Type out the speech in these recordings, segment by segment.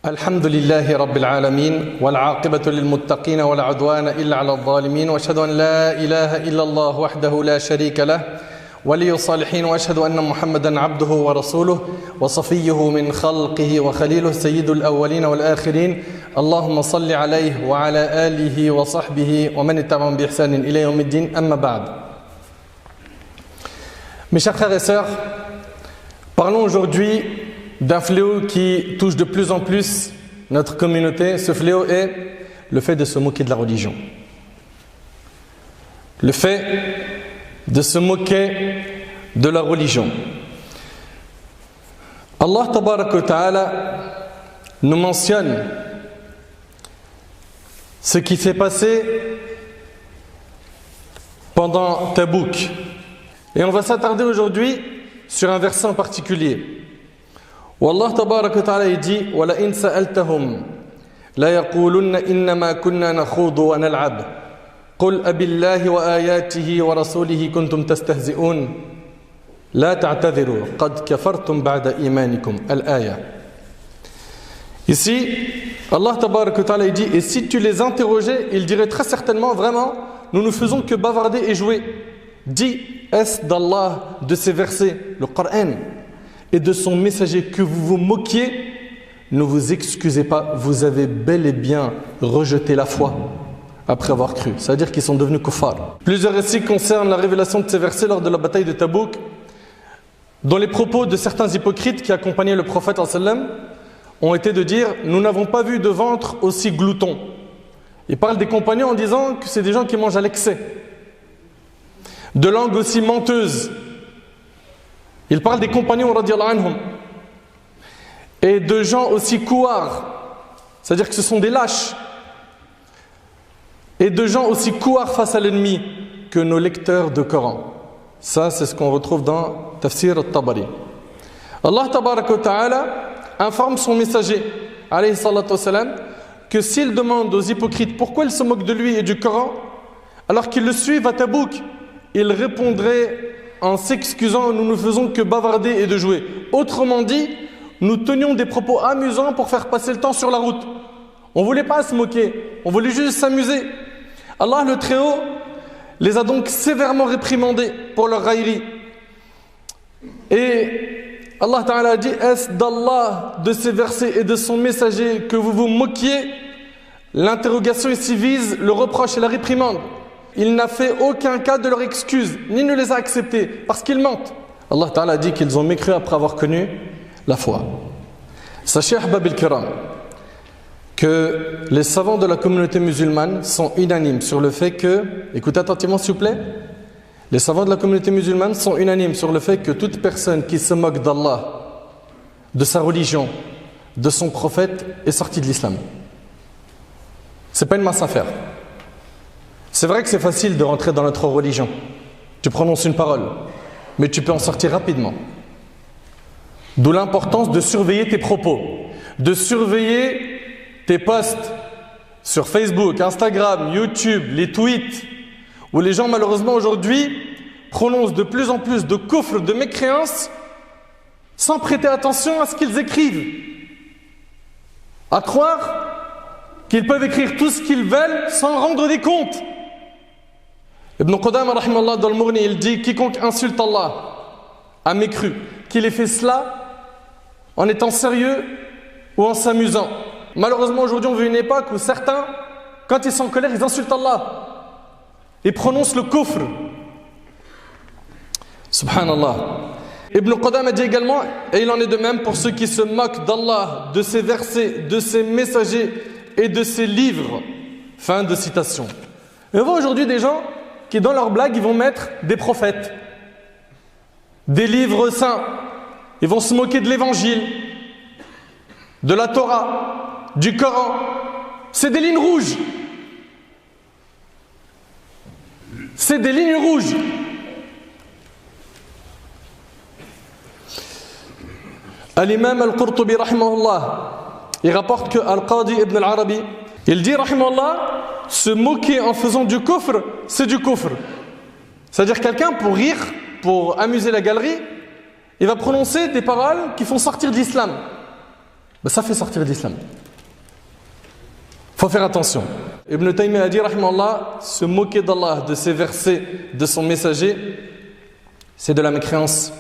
الحمد لله رب العالمين والعاقبة للمتقين ولا عدوان إلا على الظالمين وأشهد أن لا إله إلا الله وحده لا شريك له ولي الصالحين وأشهد أن محمدا عبده ورسوله وصفيه من خلقه وخليله سيد الأولين والآخرين اللهم صل عليه وعلى آله وصحبه ومن اتبعهم بإحسان إلى يوم الدين أما بعد. Mes chers frères et sœurs, parlons aujourd'hui d'un fléau qui touche de plus en plus notre communauté. Ce fléau est le fait de se moquer de la religion. Le fait de se moquer de la religion. Allah Tabaraka wa Ta'ala nous mentionne ce qui s'est passé pendant Tabouk. Et on va s'attarder aujourd'hui sur un verset en particulier. والله تبارك وتعالى يجي ولئن سألتهم لا يقولن إنما كنا نخوض ونلعب قل أبالله وآياته ورسوله كنتم تستهزئون لا تعتذروا قد كفرتم بعد إيمانكم الآية. Ici, Allah Tabaraka wa Ta'ala dit, et si tu les interrogeais, ils diraient très certainement, vraiment, nous ne faisons que bavarder et jouer. Dis, est-ce d'Allah, de ces versets, le Coran, et de son messager que vous vous moquiez, ne vous excusez pas, vous avez bel et bien rejeté la foi après avoir cru. C'est-à-dire qu'ils sont devenus kuffar. Plusieurs récits concernent la révélation de ces versets lors de la bataille de Tabouk, dont les propos de certains hypocrites qui accompagnaient le prophète sallam ont été de dire « Nous n'avons pas vu de ventre aussi glouton ». Ils parlent des compagnons en disant que c'est des gens qui mangent à l'excès, de langue aussi menteuse. Il parle des compagnons radiyallahu anhum et de gens aussi couards, c'est-à-dire que ce sont des lâches, et de gens aussi couards face à l'ennemi que nos lecteurs de Coran. Ça, c'est ce qu'on retrouve dans Tafsir al-Tabari. Allah Tabaraka wa Ta'ala informe son messager, alayhi salatu wassalam, que s'il demande aux hypocrites pourquoi ils se moquent de lui et du Coran, alors qu'ils le suivent à Tabouk, il répondrait en s'excusant, nous ne faisons que bavarder et de jouer. Autrement dit, nous tenions des propos amusants pour faire passer le temps sur la route. On ne voulait pas se moquer, on voulait juste s'amuser. Allah le Très-Haut les a donc sévèrement réprimandés pour leur raillerie. Et Allah Ta'ala a dit, est-ce d'Allah, de ses versets et de son messager que vous vous moquiez? L'interrogation ici vise le reproche et la réprimande. Il n'a fait aucun cas de leur excuse, ni ne les a acceptés, parce qu'ils mentent. Allah Ta'ala dit qu'ils ont mécru après avoir connu la foi. Sachez, Ahbab al-Kiram, que les savants de la communauté musulmane sont unanimes sur le fait que, écoutez attentivement s'il vous plaît, les savants de la communauté musulmane sont unanimes sur le fait que toute personne qui se moque d'Allah, de sa religion, de son prophète, est sortie de l'islam. C'est pas une mince affaire. C'est vrai que c'est facile de rentrer dans notre religion. Tu prononces une parole, mais tu peux en sortir rapidement. D'où l'importance de surveiller tes propos, de surveiller tes posts sur Facebook, Instagram, YouTube, les tweets, où les gens malheureusement aujourd'hui prononcent de plus en plus de kufr, de mécréance, sans prêter attention à ce qu'ils écrivent. À croire qu'ils peuvent écrire tout ce qu'ils veulent sans rendre des comptes. Ibn Qudama rahimallah dans le Mourni, il dit quiconque insulte Allah a mécru, qu'il ait fait cela en étant sérieux ou en s'amusant. Malheureusement aujourd'hui on vit une époque où certains, quand ils sont en colère, ils insultent Allah et prononcent le kufr. Subhanallah. Ibn Qudama dit également, et il en est de même pour ceux qui se moquent d'Allah, de ses versets, de ses messagers et de ses livres. Fin de citation. Et on voit aujourd'hui des gens qui dans leurs blagues ils vont mettre des prophètes, des livres saints, ils vont se moquer de l'évangile, de la Torah, du Coran. C'est des lignes rouges. C'est des lignes rouges. Al-Imam al-Qurtubi rahimahullah, il rapporte que Al-Qadi ibn al-Arabi, il dit rahimahullah, se moquer en faisant du kufr, c'est du kufr. C'est-à-dire quelqu'un pour rire, pour amuser la galerie, il va prononcer des paroles qui font sortir de l'islam. ben ça fait sortir de l'islam. Il faut faire attention. Ibn Taymiyyah a dit, rahimahullah, se moquer d'Allah, de ses versets, de son messager, c'est de la mécréance.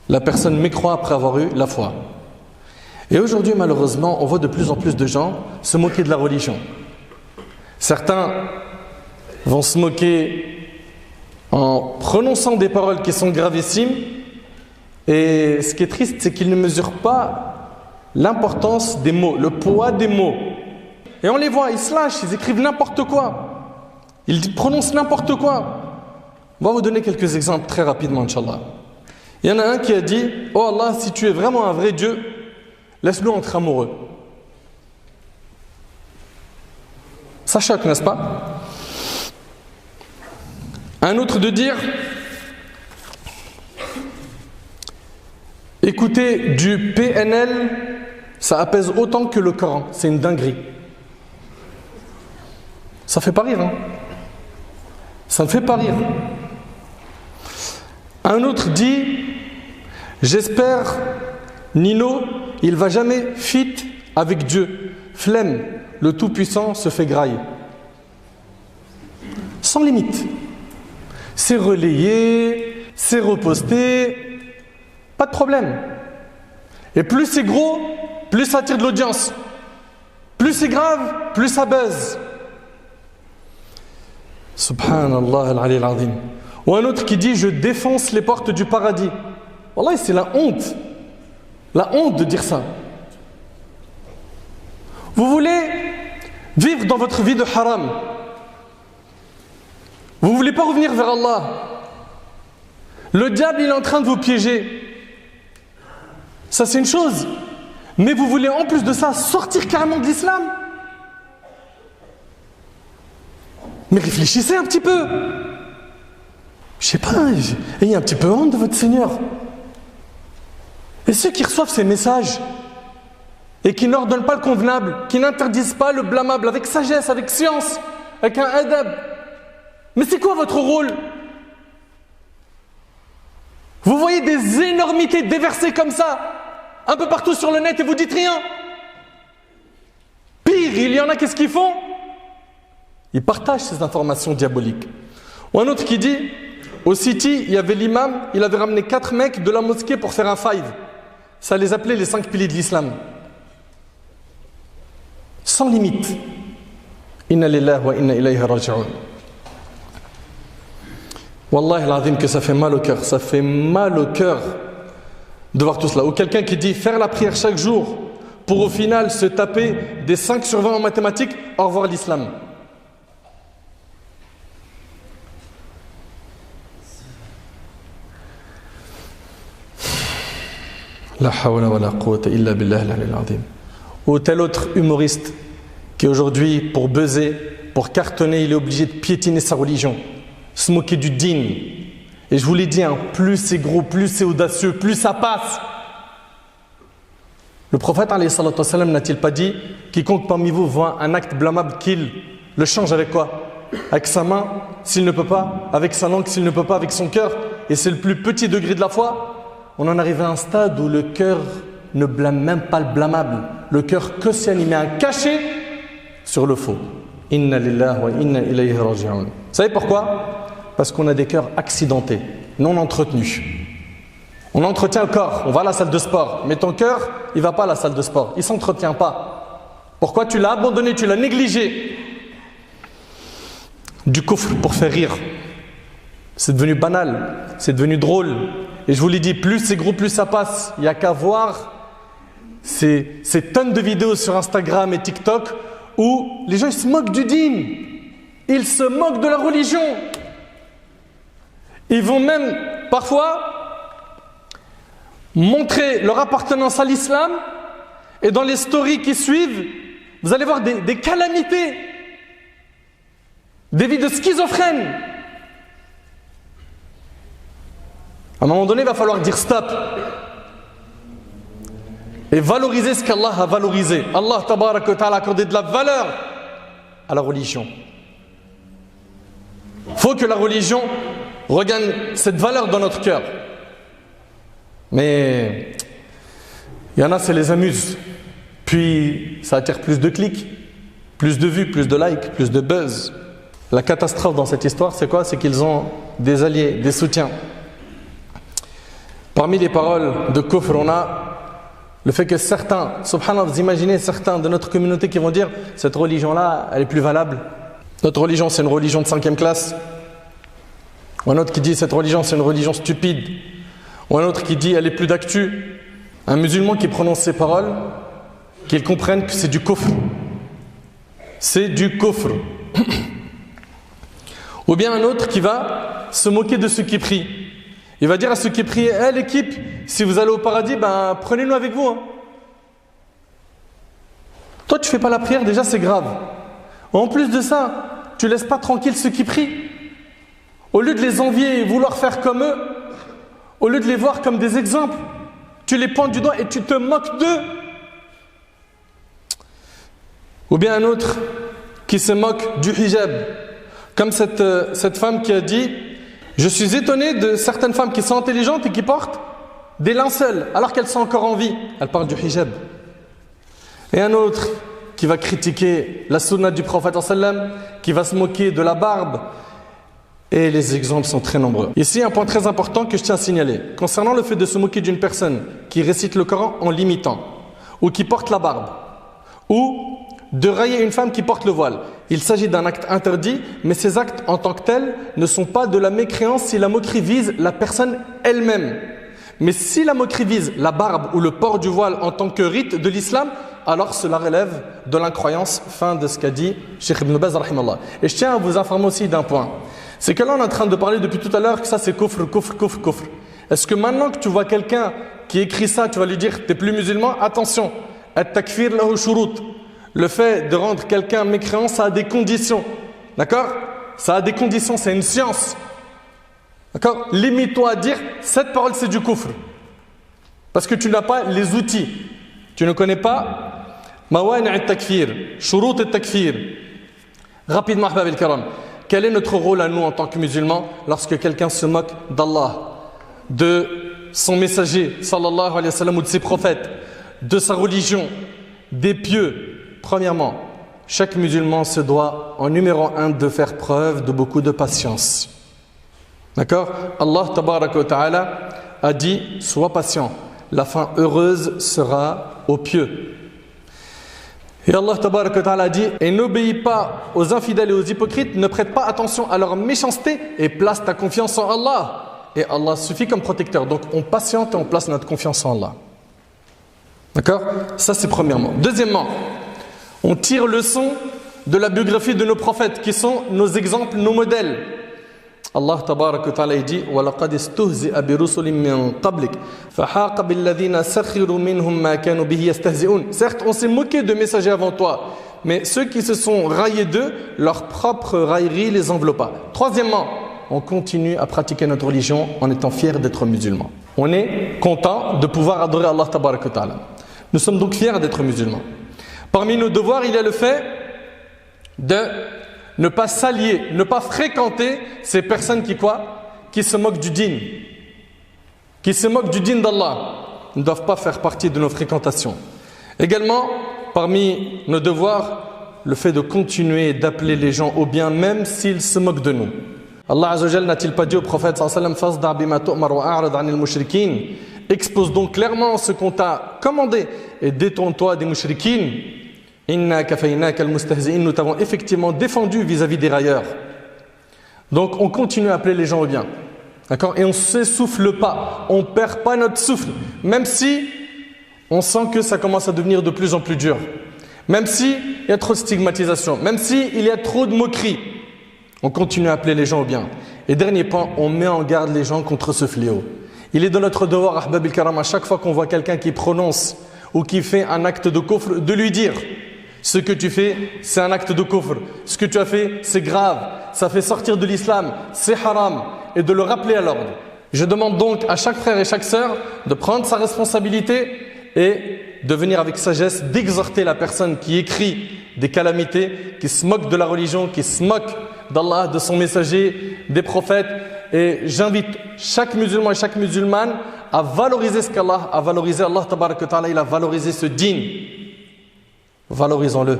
La personne mécroit après avoir eu la foi. Et aujourd'hui, malheureusement, on voit de plus en plus de gens se moquer de la religion. Certains vont se moquer en prononçant des paroles qui sont gravissimes. Et ce qui est triste, c'est qu'ils ne mesurent pas l'importance des mots, le poids des mots. Et on les voit, ils se lâchent, ils écrivent n'importe quoi. Ils prononcent n'importe quoi. On va vous donner quelques exemples très rapidement, Inch'Allah. Il y en a un qui a dit, « Oh Allah, si tu es vraiment un vrai Dieu, laisse-nous être amoureux. » Ça choque, n'est-ce pas? Un autre de dire, écoutez du PNL, ça apaise autant que le Coran. C'est une dinguerie. Ça fait pas rire, hein? Ça ne fait pas rire. Un autre dit, j'espère, Nino, il va jamais fit avec Dieu. Flemme, le Tout-Puissant se fait grailler. Sans limite. C'est relayé, c'est reposté, pas de problème. Et plus c'est gros, plus ça attire de l'audience. Plus c'est grave, plus ça buzz. Subhanallah al-Ali al-Azim. Ou un autre qui dit, je défonce les portes du paradis. Wallah, c'est la honte. La honte de dire ça. Vous voulez vivre dans votre vie de haram. Vous ne voulez pas revenir vers Allah. Le diable, il est en train de vous piéger. Ça, c'est une chose. Mais vous voulez en plus de ça sortir carrément de l'islam. Mais réfléchissez un petit peu. Je sais pas, ayez un petit peu honte de votre Seigneur. Et ceux qui reçoivent ces messages et qui n'ordonnent pas le convenable, qui n'interdisent pas le blâmable avec sagesse, avec science, avec un adab, mais c'est quoi votre rôle? Vous voyez des énormités déversées comme ça, un peu partout sur le net et vous dites rien. Pire, il y en a, qu'est-ce qu'ils font? Ils partagent ces informations diaboliques. Ou un autre qui dit, au City, il y avait l'imam, il avait ramené 4 mecs de la mosquée pour faire un five. Ça les appelait les 5 piliers de l'islam. Sans limite. Inna lillahi wa inna ilayhi raji'un. Wallahi al-azim que ça fait mal au cœur. Ça fait mal au cœur de voir tout cela. Ou quelqu'un qui dit faire la prière chaque jour pour au final se taper des 5 sur 20 en mathématiques, au revoir l'islam. La hawla wa la quwwata illa billah al-ali al-azim. Ou tel autre humoriste qui aujourd'hui, pour buzzer, pour cartonner, il est obligé de piétiner sa religion, se moquer du dîn. Et je vous l'ai dit, hein, plus c'est gros, plus c'est audacieux, plus ça passe. Le prophète alayhi salatu wassalam n'a-t-il pas dit, quiconque parmi vous voit un acte blâmable, qu'il le change avec quoi? Avec sa main, s'il ne peut pas, avec sa langue, s'il ne peut pas, avec son cœur. Et c'est le plus petit degré de la foi. On en arrive à un stade où le cœur ne blâme même pas le blâmable. Le cœur que si il met un cachet sur le faux. Inna lillahi wa inna ilayhi raji'un. Vous savez pourquoi? Parce qu'on a des cœurs accidentés, non entretenus. On entretient le corps, on va à la salle de sport. Mais ton cœur, il ne va pas à la salle de sport. Il ne s'entretient pas. Pourquoi? Tu l'as abandonné, tu l'as négligé. Du kufr pour faire rire. C'est devenu banal, c'est devenu drôle. Et je vous l'ai dit, plus c'est gros, plus ça passe. Il n'y a qu'à voir ces tonnes de vidéos sur Instagram et TikTok où les gens ils se moquent du dîn. Ils se moquent de la religion. Ils vont même parfois montrer leur appartenance à l'islam. Et dans les stories qui suivent, vous allez voir des calamités. Des vies de schizophrènes. À un moment donné, il va falloir dire stop. Et valoriser ce qu'Allah a valorisé. Allah tabarak wa ta'ala a accordé de la valeur à la religion. Il faut que la religion regagne cette valeur dans notre cœur. Mais Il y en a, ça les amuse. Puis ça attire plus de clics, plus de vues, plus de likes, plus de buzz. La catastrophe dans cette histoire, c'est quoi? C'est qu'ils ont des alliés, des soutiens. Parmi les paroles de kufr, on a le fait que certains, subhanallah, vous imaginez certains de notre communauté qui vont dire cette religion-là, elle est plus valable. Notre religion, c'est une religion de 5e classe. Ou un autre qui dit cette religion, c'est une religion stupide. Ou un autre qui dit elle est plus d'actu. Un musulman qui prononce ces paroles, qu'il comprenne que c'est du kufr. C'est du kufr. Ou bien un autre qui va se moquer de ceux qui prient. Il va dire à ceux qui prient, l'équipe, si vous allez au paradis, prenez-nous avec vous. Hein. Toi, tu fais pas la prière, déjà c'est grave. En plus de ça, tu laisses pas tranquille ceux qui prient. Au lieu de les envier et vouloir faire comme eux, au lieu de les voir comme des exemples, tu les pointes du doigt et tu te moques d'eux. Ou bien un autre qui se moque du hijab. Comme cette femme qui a dit « Je suis étonné de certaines femmes qui sont intelligentes et qui portent des linceuls alors qu'elles sont encore en vie. » Elle parle du hijab. Et un autre qui va critiquer la sunna du prophète sallam, qui va se moquer de la barbe. Et les exemples sont très nombreux. Ici, un point très important que je tiens à signaler. Concernant le fait de se moquer d'une personne qui récite le Coran en l'imitant, ou qui porte la barbe, ou de railler une femme qui porte le voile. Il s'agit d'un acte interdit, mais ces actes en tant que tels ne sont pas de la mécréance si la moquerie vise la personne elle-même. Mais si la moquerie vise la barbe ou le port du voile en tant que rite de l'islam, alors cela relève de l'incroyance. Fin de ce qu'a dit Cheikh Ibn Baz rahimallah. Et je tiens à vous informer aussi d'un point. C'est que là on est en train de parler depuis tout à l'heure que ça c'est kufr, kufr, kufr, kufr. Est-ce que maintenant que tu vois quelqu'un qui écrit ça, tu vas lui dire t'es plus musulman? Attention, at-takfir lahu shurut. Le fait de rendre quelqu'un mécréant, ça a des conditions. D'accord? Ça a des conditions, c'est une science. D'accord? Limite-toi à dire cette parole c'est du kufr. Parce que tu n'as pas les outils. Tu ne connais pas mawani' at-takfir, shurut at-takfir. Rapidement, ahbab al-kiram. Quel est notre rôle à nous en tant que musulmans lorsque quelqu'un se moque d'Allah, de son messager, sallallahu alayhi wa sallam, ou de ses prophètes, de sa religion, des pieux? Premièrement, chaque musulman se doit, en numéro 1, de faire preuve de beaucoup de patience. D'accord? Allah tabaraka wa ta'ala a dit, sois patient, la fin heureuse sera aux pieux. Et Allah tabaraka wa ta'ala a dit, et n'obéis pas aux infidèles et aux hypocrites, ne prête pas attention à leur méchanceté et place ta confiance en Allah. Et Allah suffit comme protecteur. Donc on patiente et on place notre confiance en Allah. D'accord? Ça c'est premièrement. Deuxièmement, on tire leçon de la biographie de nos prophètes qui sont nos exemples, nos modèles. Allah tabaraka wa ta'ala dit وَلَقَدْ اسْتُهْزِئَ بِرُسُلٍ مِّن قَبْلِكَ فَحَاقَ بِالَّذِينَ سَخِرُوا مِنْهُمْ مَا كَانُوا بِهِ يَسْتَهْزِئُونَ. Certes, on s'est moqué de messagers avant toi, mais ceux qui se sont raillés d'eux, leur propre raillerie les enveloppa. Troisièmement, on continue à pratiquer notre religion en étant fiers d'être musulmans. On est content de pouvoir adorer Allah tabaraka wa ta'ala. Nous sommes donc fiers d'être musulmans. Parmi nos devoirs, il y a le fait de ne pas s'allier, ne pas fréquenter ces personnes qui se moquent du dîn. Qui se moquent du dîn d'Allah. Ne doivent pas faire partie de nos fréquentations. Également, parmi nos devoirs, le fait de continuer d'appeler les gens au bien, même s'ils se moquent de nous. Allah Azza wa Jalla n'a-t-il pas dit au prophète sallallahu alayhi wa sallam, Fasda' bima tu'mar wa a'rid 'anil mushrikin. Expose donc clairement ce qu'on t'a commandé et détourne-toi des mushrikines. Inna kafaynaka al-mustahzi'in. Nous t'avons effectivement défendu vis-à-vis des railleurs. Donc on continue à appeler les gens au bien. D'accord? Et on ne s'essouffle pas. On ne perd pas notre souffle. Même si on sent que ça commence à devenir de plus en plus dur. Même si il y a trop de stigmatisation. Même si il y a trop de moqueries. On continue à appeler les gens au bien. Et dernier point, on met en garde les gens contre ce fléau. Il est de notre devoir, ahbab al-kiram, à chaque fois qu'on voit quelqu'un qui prononce ou qui fait un acte de kufr, de lui dire ce que tu fais, c'est un acte de kufr. Ce que tu as fait, c'est grave. Ça fait sortir de l'islam. C'est haram. Et de le rappeler à l'ordre. Je demande donc à chaque frère et chaque sœur de prendre sa responsabilité et de venir avec sagesse, d'exhorter la personne qui écrit des calamités, qui se moque de la religion, qui se moque d'Allah, de son messager, des prophètes. Et j'invite chaque musulman et chaque musulmane à valoriser ce qu'Allah a valorisé. Allah tabarak wa ta'ala, il a valorisé ce din. Valorisons-le.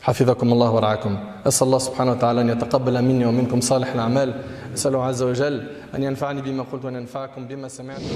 حفظكم الله ورعاكم. أسأل الله سبحانه وتعالى أن يتقبل مني ومنكم صالح الأعمال. أسأله عز وجل أن ينفعني بما قلت وأن ينفعكم بما سمعتم.